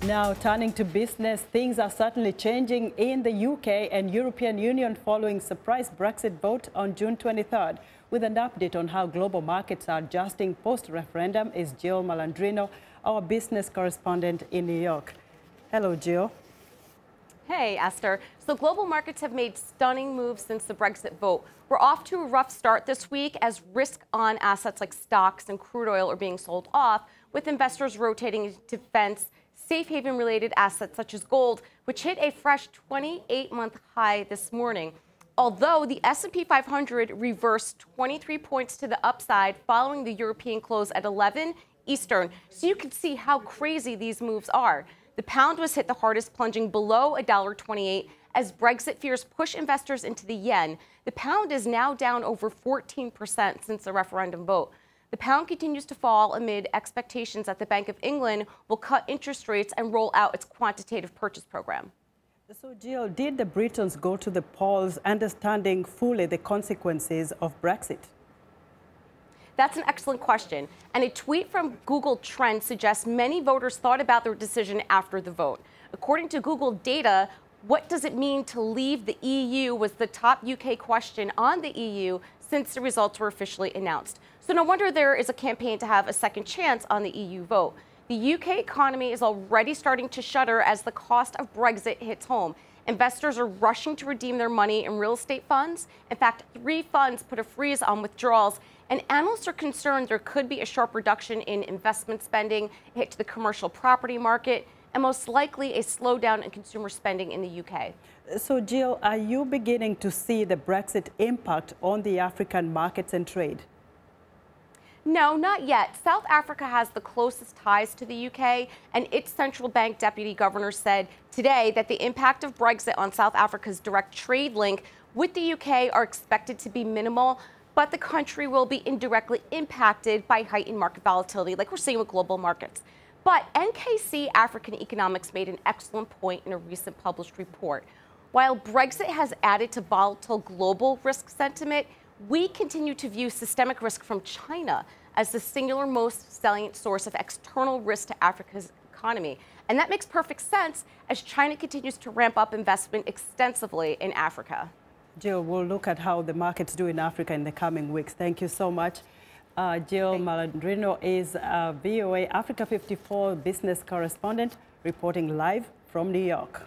Now, turning to business, things are certainly changing in the UK and European Union following surprise Brexit vote on June 23rd. With an update on how global markets are adjusting post-referendum is Jill Malandrino, our business correspondent in New York. Hello, Jill. Hey, Esther. So global markets have made stunning moves since the Brexit vote. We're off to a rough start this week as risk on assets like stocks and crude oil are being sold off, with investors rotating into defense, safe haven related assets such as gold, which hit a fresh 28-month high this morning. Although the S&P 500 reversed 23 points to the upside following the European close at 11 Eastern. So you can see how crazy these moves are. The pound was hit the hardest, plunging below $1.28 as Brexit fears push investors into the yen. The pound is now down over 14% since the referendum vote. The pound continues to fall amid expectations that the Bank of England will cut interest rates and roll out its quantitative purchase program. So, Jill, did the Britons go to the polls understanding fully the consequences of Brexit? That's an excellent question. And a tweet from Google Trends suggests many voters thought about their decision after the vote. According to Google data, what does it mean to leave the EU was the top UK question on the EU since the results were officially announced. So no wonder there is a campaign to have a second chance on the EU vote. The UK economy is already starting to shudder as the cost of Brexit hits home. Investors are rushing to redeem their money in real estate funds. In fact, 3 funds put a freeze on withdrawals, and analysts are concerned there could be a sharp reduction in investment spending, a hit to the commercial property market, and most likely a slowdown in consumer spending in the UK. So, Jill, are you beginning to see the Brexit impact on the African markets and trade? No, not yet. South Africa has the closest ties to the UK, and its central bank deputy governor said today that the impact of Brexit on South Africa's direct trade link with the UK are expected to be minimal, but the country will be indirectly impacted by heightened market volatility, like we're seeing with global markets. But NKC African Economics made an excellent point in a recent published report. While Brexit has added to volatile global risk sentiment, we continue to view systemic risk from China as the singular most salient source of external risk to Africa's economy. And that makes perfect sense as China continues to ramp up investment extensively in Africa. Jill, we'll look at how the markets do in Africa in the coming weeks. Thank you so much. Jill Malandrino is VOA Africa 54 business correspondent reporting live from New York.